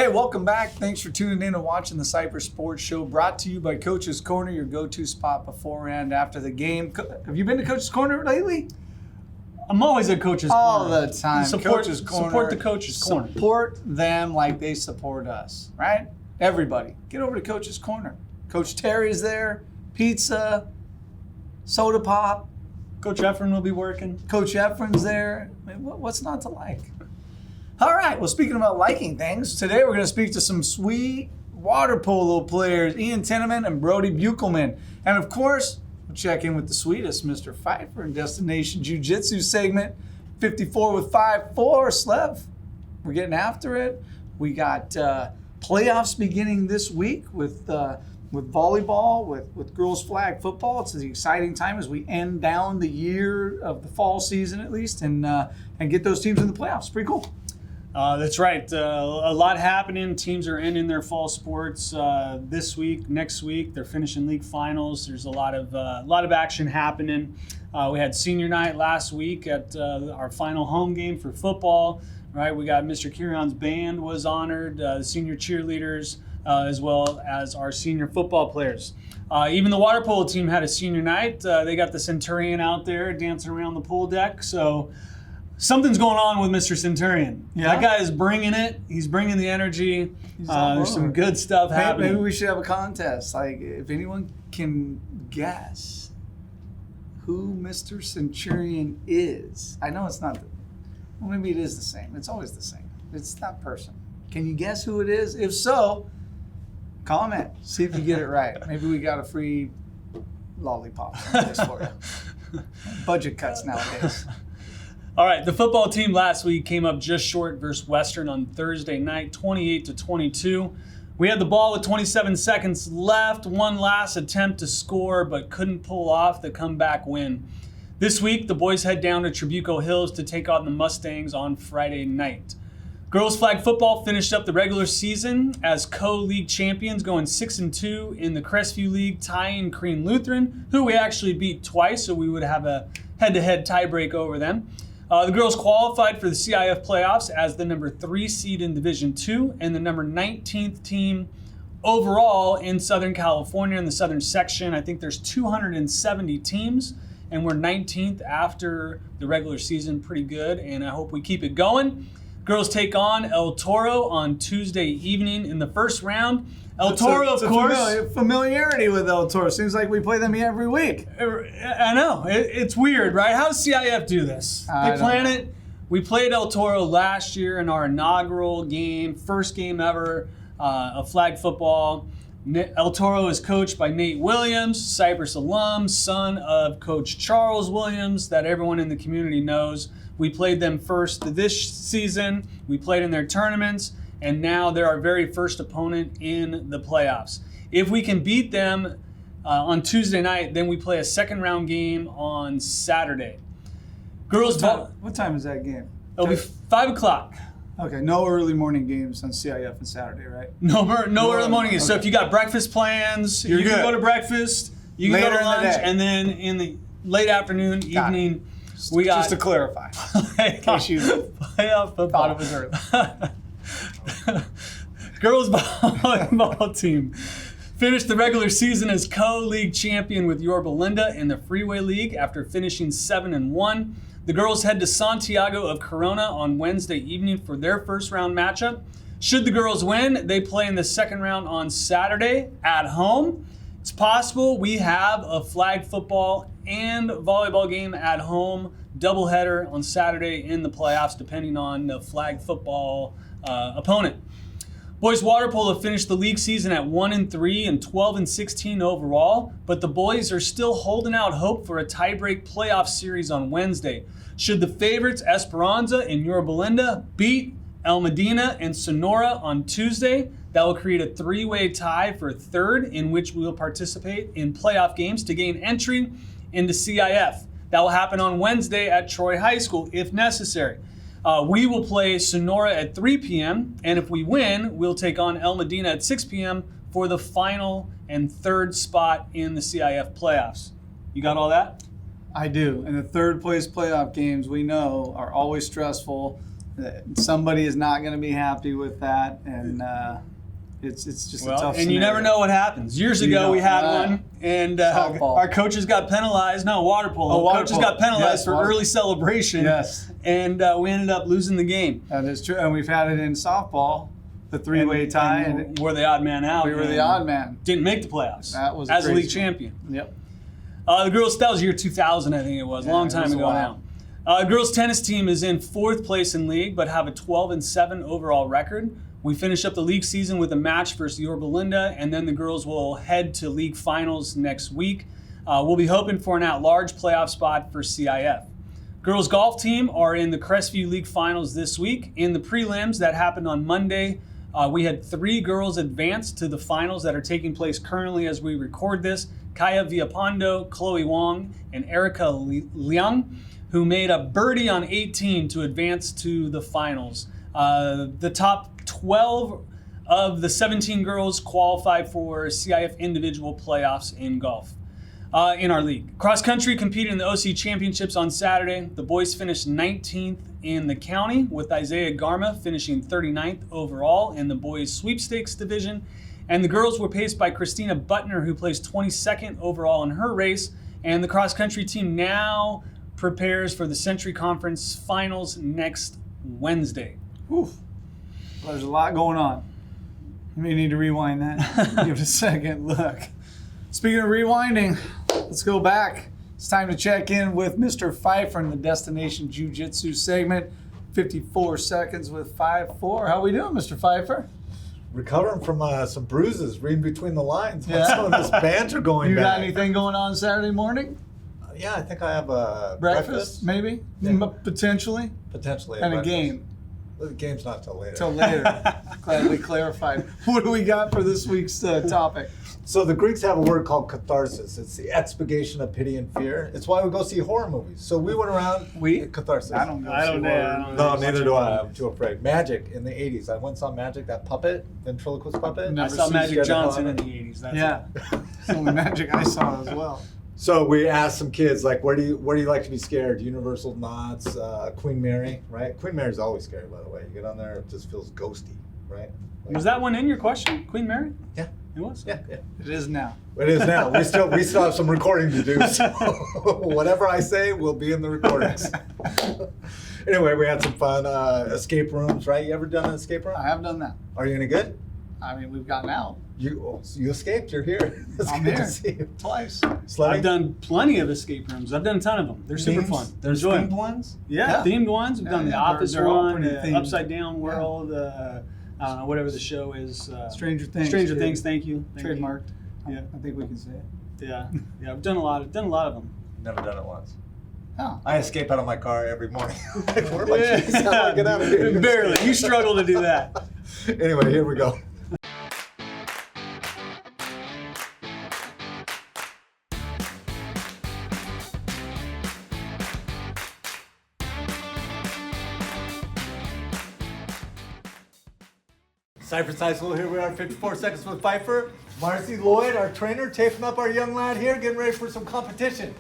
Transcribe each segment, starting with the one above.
Hey, welcome back. Thanks for tuning in and watching the Cypress Sports Show, brought to you by Coach's Corner, your go-to spot before and after the game. Have you been to Coach's Corner lately? I'm always at Coach's All Corner. the time. Coach's Corner. Support the Coach's Corner. Support them like they support us, right? Everybody, get over to Coach's Corner. Coach Terry's there, pizza, soda pop. Coach Efren will be working. Coach Efren's there. I mean, what's not to like? All right, well, speaking about liking things, today we're going to speak to some sweet water polo players, Tennimon and Brody Beukelman. And of course, we'll check in with the sweetest, Mr. Pfeiffer in Destination Jiu-Jitsu segment, 54 with 5-4, Slev. We're getting after it. We got playoffs beginning this week with volleyball, with girls flag football. It's an exciting time as we end down the year of the fall season at least and get those teams in the playoffs. Pretty cool. That's right. A lot happening. Teams are ending their fall sports this week, next week. They're finishing league finals. There's a lot of action happening. We had senior night last week at our final home game for football. Right, we got Mr. Kirion's band was honored, the senior cheerleaders, as well as our senior football players. Even the water polo team had a senior night. They got the Centurion out there dancing around the pool deck. So something's going on with Mr. Centurion. Yeah. That guy is bringing it. He's bringing the energy. There's some good stuff happening. Maybe we should have a contest. Like, if anyone can guess who Mr. Centurion is. I know it's not well, maybe it is the same. It's always the same. It's that person. Can you guess who it is? If so, comment. See if you get it right. Maybe we got a free lollipop for you. Budget cuts nowadays. All right, the football team last week came up just short versus Western on Thursday night, 28-22. We had the ball with 27 seconds left, one last attempt to score, but couldn't pull off the comeback win. This week, the boys head down to Trabuco Hills to take on the Mustangs on Friday night. Girls flag football finished up the regular season as co-league champions, going 6-2 in the Crestview League, tying Crean Lutheran, who we actually beat twice, so we would have a head-to-head tiebreak over them. The girls qualified for the CIF playoffs as the number 3 seed in Division II and the number 19th team overall in Southern California in the Southern section. I think there's 270 teams, and we're 19th after the regular season. Pretty good, and I hope we keep it going. Girls take on El Toro on Tuesday evening in the first round. El Toro, of course. Familiarity with El Toro. Seems like we play them every week. I know. It's weird, right? How does CIF do this? They plan it. We played El Toro last year in our inaugural game, first game ever of flag football. El Toro is coached by Nate Williams, Cypress alum, son of Coach Charles Williams that everyone in the community knows. We played them first this season. We played in their tournaments, and now they're our very first opponent in the playoffs. If we can beat them on Tuesday night, then we play a second round game on Saturday. What time is that game? It'll be 5 o'clock. Okay, no early morning games on CIF and Saturday, right? No early morning games. Okay. So if you got breakfast plans, you can go to breakfast, you can go to lunch, and then in the late afternoon, evening, we got... Just to clarify. Playoff football. Thought it was early. Girls volleyball team finished the regular season as co-league champion with Yorba Linda in the Freeway League after finishing 7-1. The girls head to Santiago of Corona on Wednesday evening for their first round matchup. Should the girls win, they play in the second round on Saturday at home. It's possible we have a flag football and volleyball game at home, doubleheader on Saturday in the playoffs, depending on the flag football opponent. Boys water polo finished the league season at 1-3 and 12-16 overall, but the boys are still holding out hope for a tiebreak playoff series on Wednesday. Should the favorites Esperanza and Yorba Linda beat El Medina and Sonora on Tuesday, that will create a 3-way tie for third, in which we will participate in playoff games to gain entry into CIF. That will happen on Wednesday at Troy High School if necessary. We will play Sonora at 3 p.m., and if we win, we'll take on El Medina at 6 p.m. for the final and third spot in the CIF playoffs. You got all that? I do. And the third place playoff games, we know, are always stressful. somebody is not going to be happy with that, and it's just a tough and you never scenario. know what happens. Years ago, we had one, and Softball. our coaches got penalized. No, water polo. Oh, water coaches polo. got penalized Yes, for water- early celebration. Yes. And we ended up losing the game. That is true, and we've had it in softball, the three-way tie, and we're the odd man out. we were the and odd man. Didn't make the playoffs. That was as a crazy. league champion. Yep. The girls, that was year 2000, I think it was, a long it time was a ago while. now. Girls tennis team is in 4th place in league, but have a 12-7 overall record. We finish up the league season with a match versus Yorba Linda, and then the girls will head to league finals next week. We'll be hoping for an at-large playoff spot for CIF. Girls golf team are in the Crestview League finals this week. In the prelims that happened on Monday, we had 3 girls advance to the finals that are taking place currently as we record this. Kaya Villapondo, Chloe Wong, and Erica Liang, who made a birdie on 18 to advance to the finals. The top 12 of the 17 girls qualify for CIF individual playoffs in golf. In our league. Cross country competed in the OC Championships on Saturday. The boys finished 19th in the county, with Isaiah Garma finishing 39th overall in the boys sweepstakes division. And the girls were paced by Christina Butner, who placed 22nd overall in her race. And the cross country team now prepares for the Century Conference Finals next Wednesday. Oof. Well, there's a lot going on. You may need to rewind that. Give it a second look. Speaking of rewinding, let's go back. It's time to check in with Mr. Pfeiffer in the Destination Jiu-Jitsu segment. 54 seconds with 5-4. How we doing, Mr. Pfeiffer? Recovering from some bruises, reading between the lines. Yeah. Some of this banter going You back. got anything going on Saturday morning? Yeah, I think I have a Breakfast, maybe? Yeah. Potentially? potentially. And a breakfast. game. The game's not till later. Till later. Glad we clarified. What do we got for this week's topic? So the Greeks have a word called catharsis. It's the expurgation of pity and fear. It's why we go see horror movies. So we went around. Catharsis. I don't know. I don't know. No, neither do I. I'm too afraid. Magic in the 80s. I once saw Magic, that puppet, ventriloquist puppet. No. I saw seen Magic Scared the hell Johnson out in of the me. 80s. That's Yeah. It's the only magic I saw as well. So we asked some kids, like, where do you like to be scared? Universal Knots, Queen Mary, right? Queen Mary's always scary, by the way. You get on there, it just feels ghosty, right? Like, Was that one in your question, Queen Mary? Yeah. It was? Yeah. It is now. It is now. We still have some recording to do. So whatever I say will be in the recordings. Anyway, we had some fun escape rooms, right? You ever done an escape room? I have done that. Are you any good? I mean, we've gotten out You escaped. You're here. It's I'm good here. to see you. twice. Sledding? I've done plenty of escape rooms. I've done a ton of them. They're super fun. They're There's enjoyable. themed ones? Yeah, themed ones. We've Yeah, done the yeah, Office they're all one, pretty themed. Upside Down World, I don't know, whatever the show is. Stranger Things. Stranger too. Things. Thank you. Trademarked. Yeah. I think we can say it. Yeah, yeah. I've done a lot of them. Never done it once. Oh. I escape out of my car every morning. Where are my keys? How do I get out of here? Barely. You struggle to do that. Anyway, here we go. Cypress High School, here we are, 54 seconds with Pfeiffer. Marcy Lloyd, our trainer, taping up our young lad here, getting ready for some competition.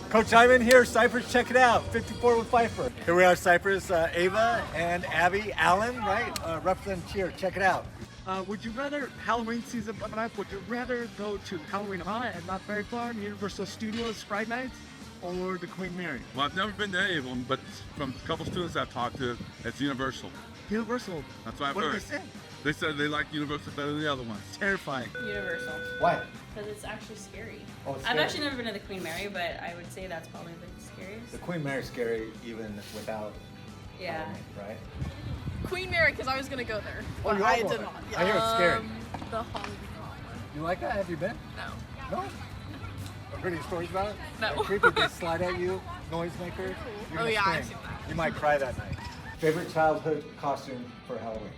Coach Ivan here, Cypress, check it out, 54 with Pfeiffer. Here we are, Cypress, Ava and Abby Allen, right? Representative here, check it out. Would you rather Halloween season coming up? Would you rather go to Halloween High and not very far, Universal Studios Friday nights, or the Queen Mary? Well, I've never been to any of them, but from a couple students I've talked to, it's Universal. Universal. That's what I've What heard. did they say? They said they like Universal better than the other ones. Terrifying. Universal, Why? because it's actually scary. Oh, it's I've scary. actually never been to the Queen Mary, but I would say that's probably the scariest. The Queen Mary's scary even without Yeah. Halloween, right? Queen Mary, because I was gonna go there, Oh, but you are I going did there. not. I hear it's scary. The Halloween one. You like that? Have you been? No. No? Heard any stories about it? No. They're creepy. They slide at you, noisemakers. You're Oh, gonna yeah, I've scream. seen that. You might cry that night. Favorite childhood costume for Halloween?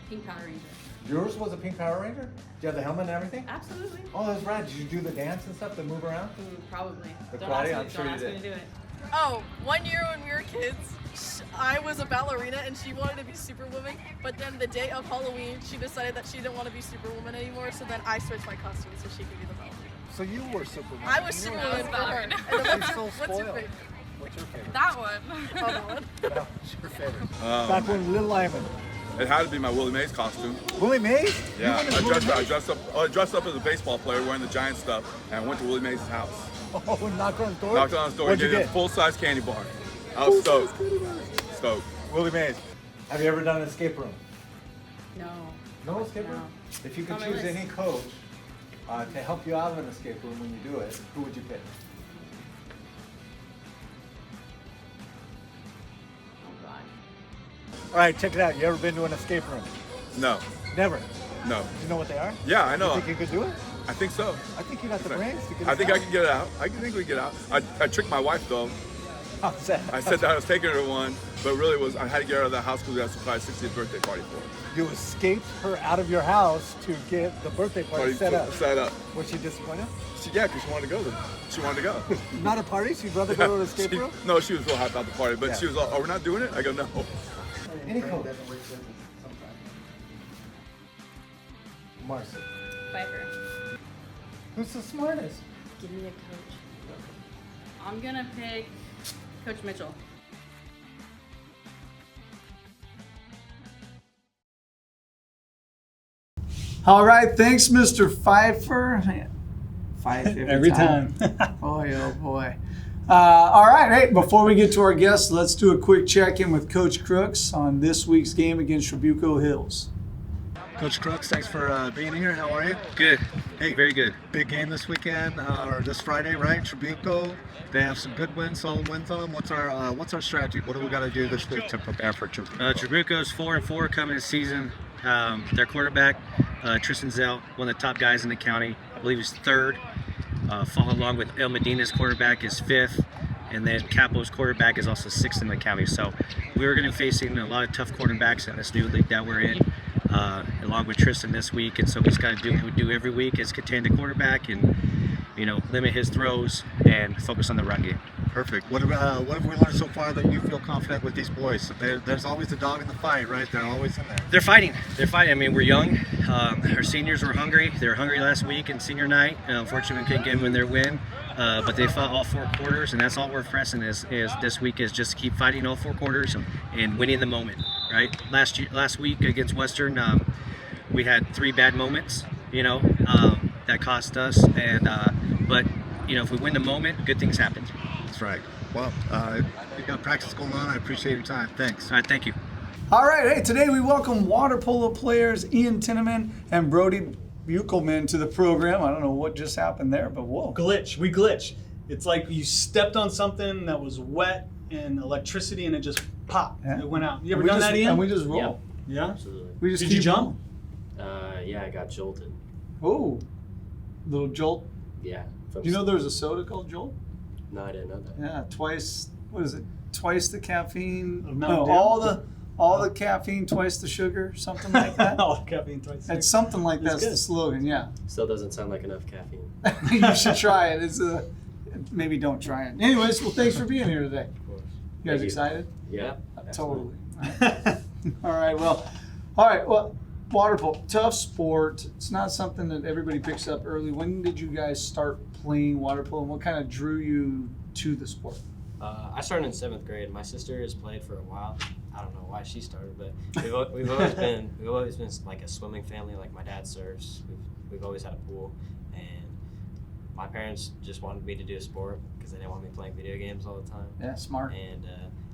Pink Power Ranger. Yours was a pink Power Ranger? Did you have the helmet and everything? Absolutely. Oh, that's rad. Did you do the dance and stuff, the move around? Probably. The Don't karate? ask me, I'm sure don't you ask did. me to do it. Oh, 1 year when we were kids, I was a ballerina and she wanted to be Superwoman, but then the day of Halloween, she decided that she didn't want to be Superwoman anymore, so then I switched my costume so she could be the ballerina. So you were Superman. I was You were Superwoman for her. And then She's so what's your spoiled. favorite? What's your favorite? That one. Oh, that one. What's your favorite? Back when Little Lyman. It had to be my Willie Mays costume. Willie Mays? Yeah, I dressed up as a baseball player wearing the Giant stuff, and I went to Willie Mays' house. Oh, and knocked on his door? Knocked on his door and What'd you gave him get? a full-size candy bar. I was stoked. Stoked. Willie Mays. Have you ever done an escape room? No. No escape room? If you could On my choose list. any coach to help you out of an escape room when you do it, who would you pick? Oh God. All right, check it out. You ever been to an escape room? No, Never. no. Do you know what they are? Yeah, I know. You think you could do it? I think so. I think you got the brains to get it I think I done. can get it out. I think we can get it out. I tricked my wife though. How's that? I said that I was taking her to one, but really was I had to get her out of the house because we had a surprise 60th birthday party for her. You escaped her out of your house to get the birthday party set up. Set up. Was she disappointed? Yeah, because she wanted to go. She wanted to go. Not a party? She'd rather go to an escape room? No, she was real happy about the party, but Yeah. she was like, "Oh, we're not doing it." I go, "No." Any coach. Marcy. Pfeiffer. Who's the smartest? Give me a coach. I'm gonna pick Coach Mitchell. All right, thanks, Mr. Pfeiffer. Fife Every time. Boy, oh boy. All right, hey, before we get to our guests, let's do a quick check-in with Coach Crooks on this week's game against Trabuco Hills. Coach Crooks, thanks for being here. How are you? Good. Hey, Very good. big game this weekend, or this Friday, right? Trabuco. They have some good wins, solid wins on them. What's our strategy? What do we got to do this week to prepare for Trabuco? Trabuco's 4-4 coming this season. Their quarterback, Tristan Zell, one of the top guys in the county. I believe he's third. Followed along with El Medina's quarterback is fifth. And then Capo's quarterback is also sixth in the county. So we're going to be facing a lot of tough quarterbacks in this new league that we're in, along with Tristan this week. And so we just got to do what we do every week is contain the quarterback and, limit his throws and focus on the run game. Perfect. What have we learned so far that you feel confident with these boys? There's always the dog in the fight, right? They're always in there. They're fighting. I mean, we're young. Our seniors were hungry. They were hungry last week in senior night. Unfortunately, we couldn't get them in their win. But they fought all 4 quarters, and that's all we're pressing is this week is just keep fighting all 4 quarters and winning the moment, right? Last week against Western, we had 3 bad moments, that cost us. But if we win the moment, good things happen. That's right. Well, you got practice going on. I appreciate your time. Thanks. All right, thank you. All right, hey, today we welcome water polo players Ian Tennimon and Brody Beukelman to the program. I don't know what just happened there, but whoa. We glitch. It's like you stepped on something that was wet and electricity and it just popped. Yeah. It went out. You ever And we done just- that, Ian? And we just roll. Yeah? Absolutely. We just Did keep you jump? Yeah, I got jolted. Oh, little jolt. Yeah. Do you know there's a soda called Jolt? No, I didn't know that. Yeah, twice. What is it? Twice the caffeine. Of Mountain No, Dew? all the caffeine, twice the sugar, something like that. Oh, caffeine twice. It's something like That's that's the good. slogan. Yeah, Still doesn't sound like enough caffeine. you should try it. It's maybe don't try it. Anyways, well, thanks for being here today. Of course. You guys Thank you. excited? Yeah. Totally. All right. Well, water polo, tough sport. It's not something that everybody picks up early. When did you guys start playing water polo, and what kind of drew you to the sport? I started in 7th grade. My sister has played for a while. I don't know why she started, but we've always been like a swimming family. Like my dad surfs. We've always had a pool, and my parents just wanted me to do a sport because they didn't want me playing video games all the time. Yeah, smart. And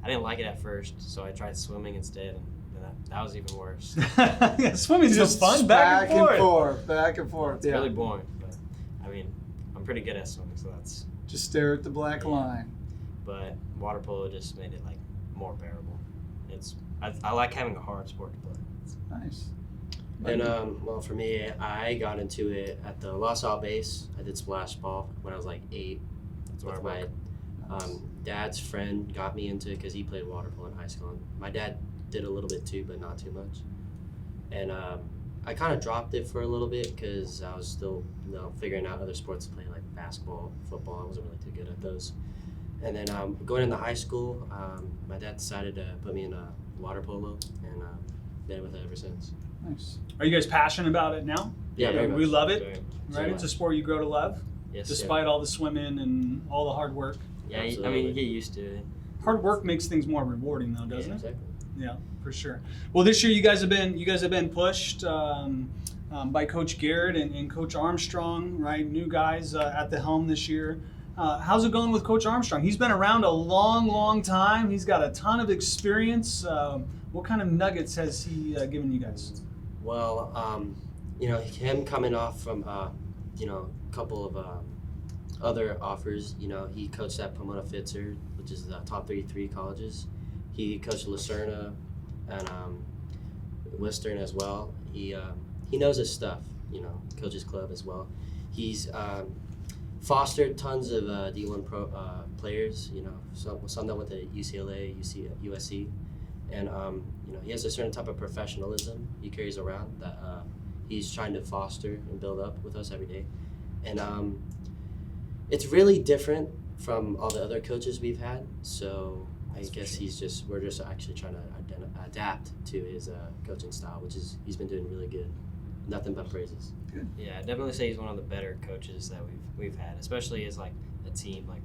I didn't like it at first, so I tried swimming instead, and that was even worse. Yeah, swimming's just fun. Back and forth. Back and forth. It's Yeah. really boring, but I mean, I'm pretty good at swimming, so that's. Just stare at the black line. But water polo just made it like more bearable. I like having a hard sport to play. Nice. And well, for me, I got into it at the La Salle base. I did splash ball when I was like 8. That's where my dad's friend got me into it because he played water polo in high school. And my dad did a little bit too, but not too much. And I kind of dropped it for a little bit because I was still figuring out other sports to play like basketball, football. I wasn't really too good at those. And then going into high school, my dad decided to put me in water polo, and been with it ever since. Nice. Are you guys passionate about it now? Yeah, very we much. love it, Very right? much. It's a sport you grow to love, Yes, despite all the swimming and all the hard work. Yeah, I mean, Absolutely. you get used to it. Hard work makes things more rewarding, though, doesn't Yeah, it? exactly. Yeah, for sure. Well, this year you guys have been pushed by Coach Garrett and Coach Armstrong, right? New guys at the helm this year. How's it going with Coach Armstrong? He's been around a long, long time. He's got a ton of experience. What kind of nuggets has he given you guys? Well, him coming off from, a couple of other offers, he coached at Pomona Fitzer, which is the top 33 colleges. He coached Lucerna and Western as well. He knows his stuff, coaches club as well. He's fostered tons of D1 pro players, some that went to UCLA, USC, and he has a certain type of professionalism he carries around that he's trying to foster and build up with us every day, and it's really different from all the other coaches we've had. So I guess we're just actually trying to adapt to his coaching style, which is he's been doing really good. Nothing but praises. Yeah, I'd definitely say he's one of the better coaches that we've had, especially as like a team. Like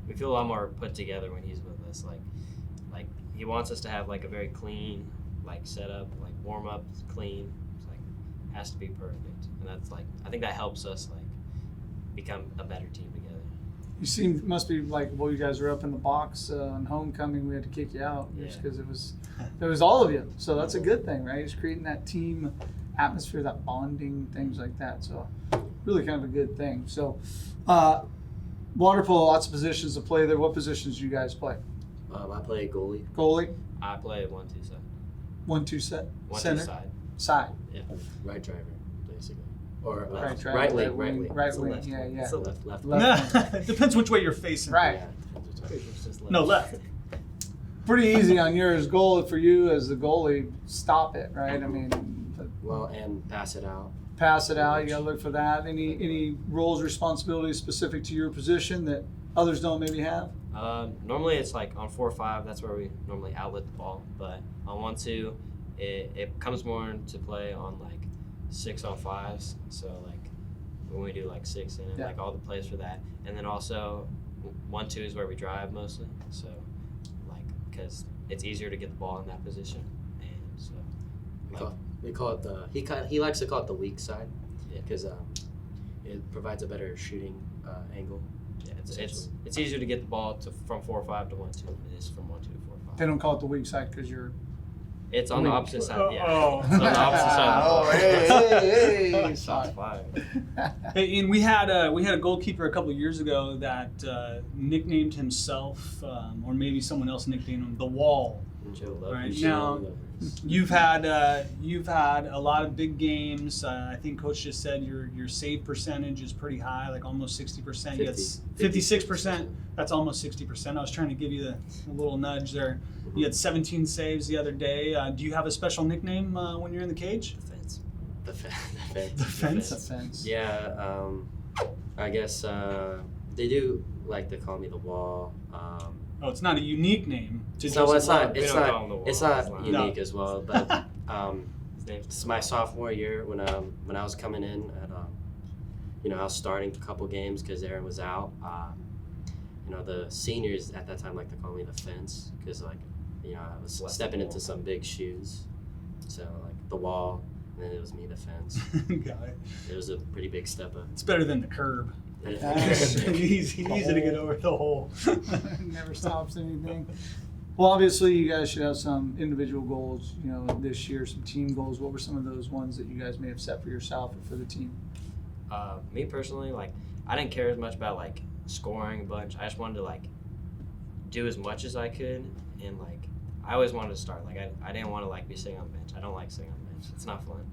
we feel a lot more put together when he's with us. Like he wants us to have like a very clean like setup, like warm up clean. It's like has to be perfect, and that's like I think that helps us like become a better team together. You must be like, well, you guys were up in the box on homecoming. We had to kick you out just because it was all of you. So that's a good thing, right? It's creating that team atmosphere, that bonding, things like that. So really kind of a good thing. So water polo, lots of positions to play there. What positions do you guys play? I play goalie. Goalie? I play 1-2 set. 1-2 set? 1-2 Center? side. Side. Yeah. Right driver, basically. Or Right driver, right wing. Right It's the wing, left yeah, wing. yeah. It's the left. Left. It depends which way you're facing. Right. Yeah. It's just No, left. Pretty easy on yours. Goal for you as the goalie, stop it, right? I mean, Well, and pass it out. pass it out. You got to look for that. Any roles, responsibilities specific to your position that others don't maybe have? Normally it's like on 4-5, that's where we normally outlet the ball. But on 1-2, it comes more into play on like 6-on-5s. So like when we do like 6 and like all the plays for that. And then also 1-2 is where we drive mostly. So like because it's easier to get the ball in that position. And so We call it he likes to call it the weak side because it provides a better shooting angle. yeah, it's easier to get the ball from 4-5 to 1-2 than it is from 1-2 to 4-5. They don't call it the weak side because you're. It's on the opposite side. Yeah. Oh. It's on the opposite side. Oh, hey. Shots fired. Hey, and we had a goalkeeper a couple of years ago that nicknamed himself, or maybe someone else nicknamed him, the Wall. Joe Love. Right now, you've had a lot of big games. I think Coach just said your save percentage is pretty high, like almost 60%. You got 56%. That's almost 60%. I was trying to give you a little nudge there. You had 17 saves the other day. Do you have a special nickname when you're in the cage? Defense. Defense. Defense. Yeah, I guess they do like to call me the Wall. Oh, it's not a unique name. It's not We don't call him the Wall. it's not It's not. unique No. as well. But His name's it's my sophomore year when I was coming in and I was starting a couple games because Aaron was out. The seniors at that time like to call me the Fence because I was stepping into some big shoes. So like the Wall, and then it was me, the Fence. Got it. It was a pretty big step up. It's better than the curb. That's easy to get over the hole. Never stops anything. Well, obviously, you guys should have some individual goals, this year, some team goals. What were some of those ones that you guys may have set for yourself or for the team? Me personally, like I didn't care as much about like scoring a bunch. I just wanted to like do as much as I could, and like I always wanted to start. Like I didn't want to like be sitting on the bench. I don't like sitting on the bench. It's not fun.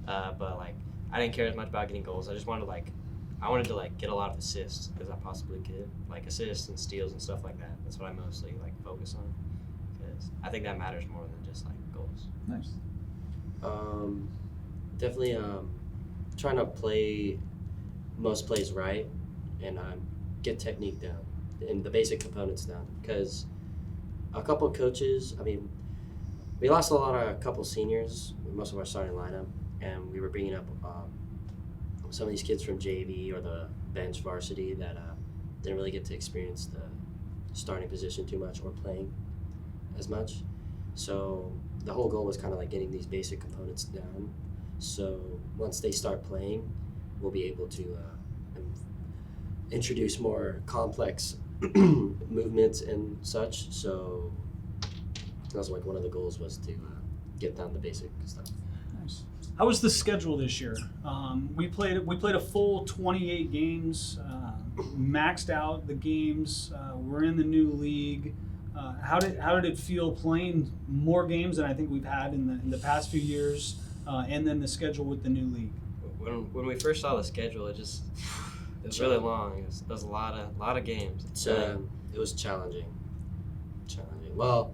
But like I didn't care as much about getting goals. I just wanted to like get a lot of assists as I possibly could, like assists and steals and stuff like that. That's what I mostly like focus on because I think that matters more than just like goals. Nice. Definitely trying to play most plays right and get technique down and the basic components down because a couple of coaches, we lost a couple seniors, most of our starting lineup, and we were bringing up some of these kids from JV or the bench varsity that didn't really get to experience starting position too much or playing as much. So the whole goal was kind of like getting these basic components down. So once they start playing, we'll be able to introduce more complex movements and such. So that was like one of the goals was to get down the basic stuff. Nice. How was the schedule this year? We played a full 28 games, maxed out the games. We're in the new league. How did it feel playing more games than I think we've had in the past few years, and then the schedule with the new league? When we first saw the schedule, it was really long. It was a lot of games. It was challenging. Well,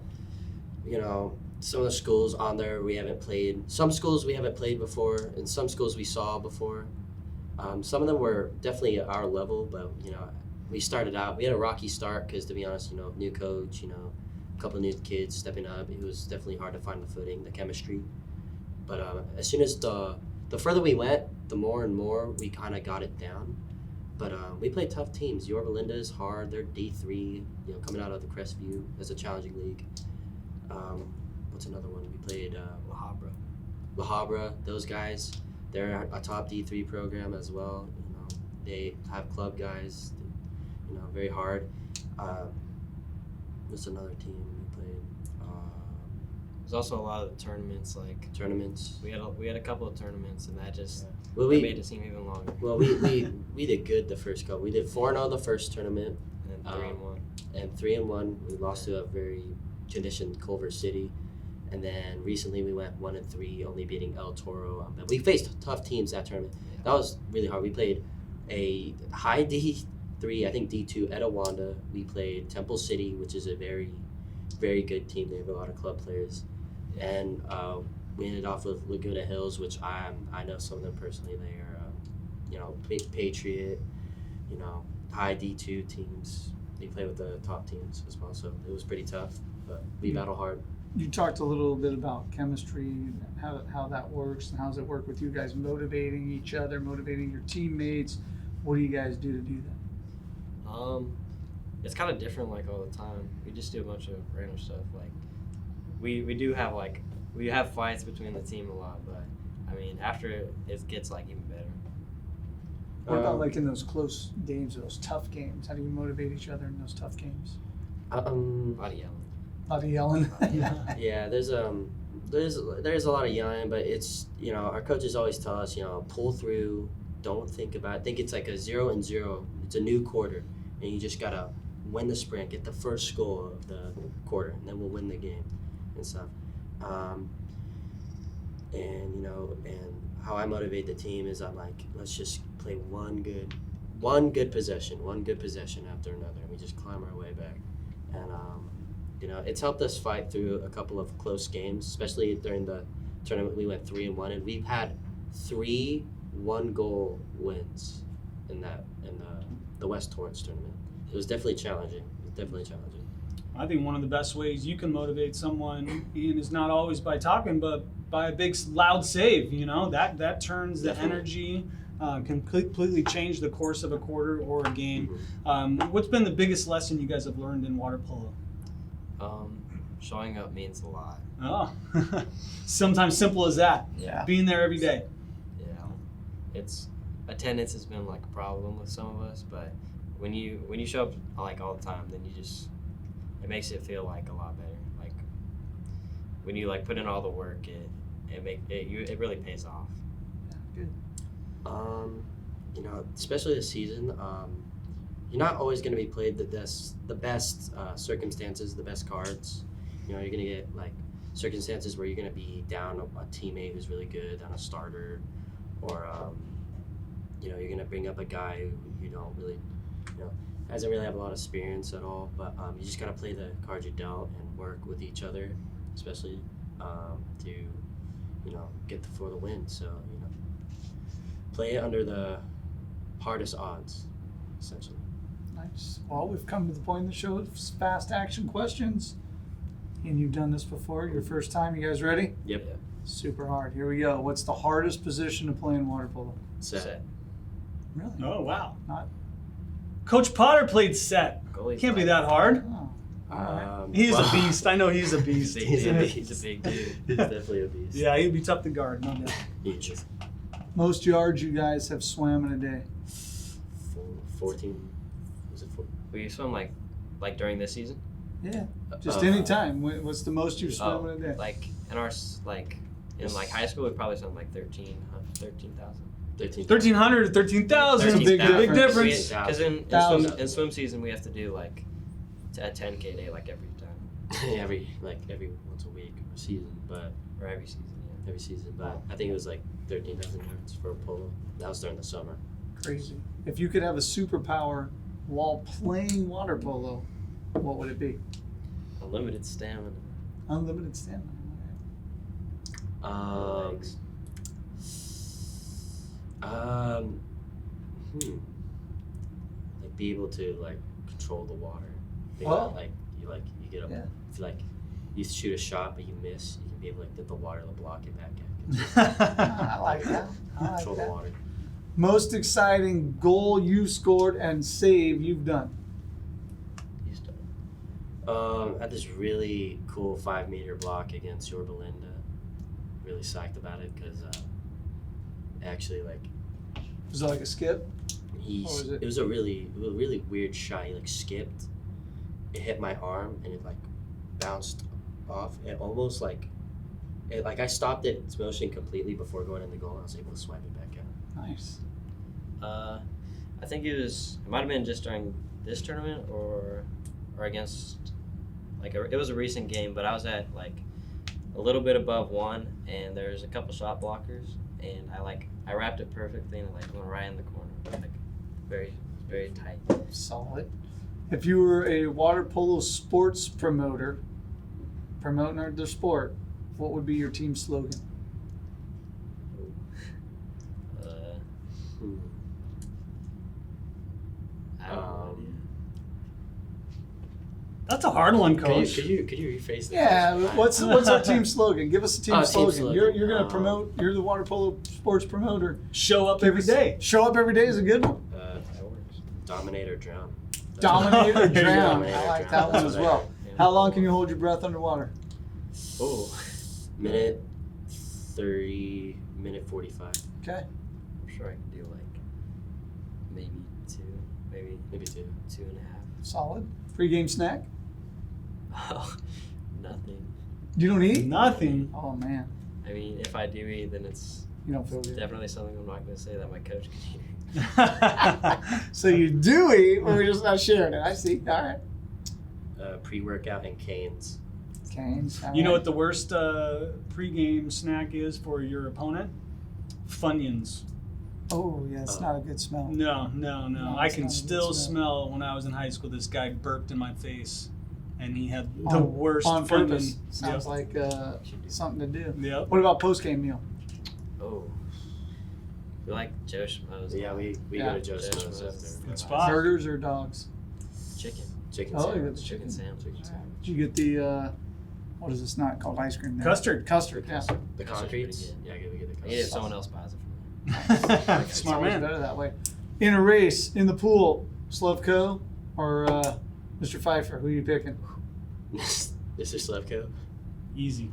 some of the schools on there we haven't played. Some schools we haven't played before, and some schools we saw before. Some of them were definitely at our level, but we started out. We had a rocky start because, to be honest, new coach, a couple of new kids stepping up. It was definitely hard to find the footing, the chemistry. But as soon as the further we went, the more and more we kind of got it down. But we played tough teams. Yorba Linda is hard. They're D3, coming out of the Crestview. That's a challenging league. What's another one? We played La Habra. Those guys, they're a top D3 program as well. They have club guys. Very hard. What's another team we played? There's also a lot of tournaments. We had a couple of tournaments, and that just made it seem even longer. Well, we did good the first couple. We did 4-0 the first tournament, And then 3-1. And 3-1. We lost to a very conditioned Culver City, and then recently we went 1-3, only beating El Toro. But we faced tough teams that tournament. That was really hard. We played a high D3, I think D2, Etowanda. We played Temple City, which is a very, very good team. They have a lot of club players. And we ended off with Laguna Hills, which I know some of them personally. They are, Patriot, high D2 teams. They play with the top teams as well, so it was pretty tough, but we battle hard. You talked a little bit about chemistry, how that works, and how does it work with you guys motivating each other, motivating your teammates? What do you guys do to do that? It's kind of different all the time. We just do a bunch of random stuff. We do have we have fights between the team a lot, but after it gets even better. What about in those close games, those tough games? How do you motivate each other in those tough games? A lot of yelling. A lot of yelling. Yeah, there's a lot of yelling, but it's our coaches always tell us pull through, don't think about it. Think it's like a 0-0. It's a new quarter, and you just gotta win the sprint, get the first goal of the quarter, and then we'll win the game and stuff. And how I motivate the team is I'm like, let's just play one good possession after another, and we just climb our way back. And it's helped us fight through a couple of close games, especially during the tournament. We went 3-1, and we've had 3 1-goal wins in the West Torrance tournament. It was definitely challenging. I think one of the best ways you can motivate someone, Ian, is not always by talking, but by a big loud save. That turns the energy, can completely change the course of a quarter or a game. What's been the biggest lesson you guys have learned in water polo? Showing up means a lot. Oh, sometimes simple as that. Yeah. Being there every day. Yeah, it's attendance has been a problem with some of us, but when you show up all the time, then it makes it feel a lot better. When you put in all the work, it really pays off. Yeah, good. Especially this season, you're not always going to be played the best circumstances, the best cards. You're going to get circumstances where you're going to be down a teammate who's really good, down a starter, or you're going to bring up a guy who you don't really, doesn't really have a lot of experience at all. But you just got to play the cards you dealt and work with each other, especially to get for the win. So play it under the hardest odds, essentially. Nice. Well, we've come to the point in the show of fast action questions. And you've done this before, your first time. You guys ready? Yep. Super hard. Here we go. What's the hardest position to play in water polo? Set. Really? Oh, wow. Not. Coach Potter played set. Goalie. Can't be that hard. He's a beast. I know he's a beast. He's a big dude. He's definitely a beast. Yeah, he'd be tough to guard. No doubt. Most yards you guys have swam in a day? 14. Was it 4? We swim like during this season. Yeah. Just any time. What's the most you've swum in a day? Like in our in high school, we probably swam like 13,000. 1,300 to 13,000. That's a big difference. Because in swim season, we have to do like a 10K day like every time. every once a week or season, but or every season. Yeah. Every season, but I think it was like 13,000 yards for a polo. That was during the summer. Crazy. If you could have a superpower while playing water polo, what would it be? Unlimited stamina. Unlimited stamina. Legs. Like be able to like control the water. You get up. Yeah. If you shoot a shot but you miss, you can be able to like get the water to block it back at. I like that. Control the water. Most exciting goal you scored and save you've done? Had this really cool 5-meter block against Yorba Linda. Really psyched about it because actually like. Was it like a skip? It was a really weird shot. He like skipped. It hit my arm and it like bounced off. It almost like I stopped its motion completely before going in the goal. I was able to swipe it back out. Nice. I think it might have been just during this tournament or against it was a recent game, but I was at like a little bit above one and there's a couple shot blockers and I wrapped it perfectly and it like went right in the corner. Like very, very tight. Solid. If you were a water polo sports promoter, promoting the sport, what would be your team slogan? That's a hard one, Coach. Could you rephrase that? Yeah, what's our team slogan? Give us a team slogan. Slogan. You're going to promote. You're the water polo sports promoter. Show up every day. Show up every day is a good one. That works. Dominate or drown. Dominate or drown. Dominate I or like drown. that one as well. How long can you hold your breath underwater? Minute 30, minute 45. Okay. I'm sure I can do like maybe two, 2.5. Solid. Pre-game snack? Oh, nothing. You don't eat? Nothing. Oh man. I mean, if I do eat, then it's You don't feel good. definitely something I'm not going to say that my coach can hear. So you do eat, or you're just not sharing it. I see. All right. Pre-workout and Canes. Canes. You know what the worst pregame snack is for your opponent? Funyuns. Oh yeah, it's not a good smell. No. I it's can not a good still smell. smell when I was in high school. This guy burped in my face, and he had the worst on Funyun. purpose. Sounds Yep. like something to do. Yep. What about post-game meal? Oh. We like Joe Schmo's. Yeah, we Yeah. go to Joe Joe Schmo's Schmo's. after. Good spot. Burgers or dogs? Chicken. Chicken Oh, you sandwich. got the chicken. sandwich. Did you get the what is this not called ice cream? Now? Custard. Custard. Yeah. The That's concretes. pretty Yeah, we get the I concrete. need if someone else buys it for me. It's Smart always man. better that way. In a race in the pool, Slevcove or Mr. Pfeiffer? Who are you picking? Mr. Slevcove. Easy.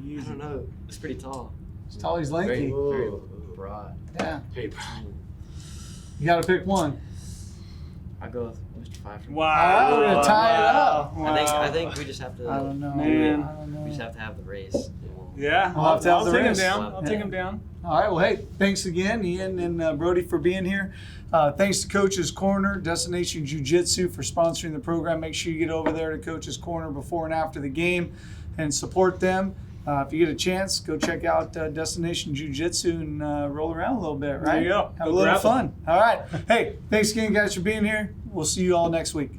I don't know. It's pretty tall. He's tall. He's lengthy. Very broad. Yeah. Hey, Brian. You got to pick one. I'll go with Mr. Pfeiffer. Wow. We're gonna tie it up. I think we just have to. I don't know. Man. I don't know. We just have to have the race. Yeah, We'll have to have I'll the take him race. down. I'll Yeah. take him down. All right. Well, hey, thanks again, Ian and Brody, for being here. Thanks to Coach's Corner, Destination Jiu-Jitsu, for sponsoring the program. Make sure you get over there to Coach's Corner before and after the game and support them. If you get a chance, go check out Destination Jiu-Jitsu and roll around a little bit, right? There you go. Have Go a little grapple. fun. All right. Hey, thanks again, guys, for being here. We'll see you all next week.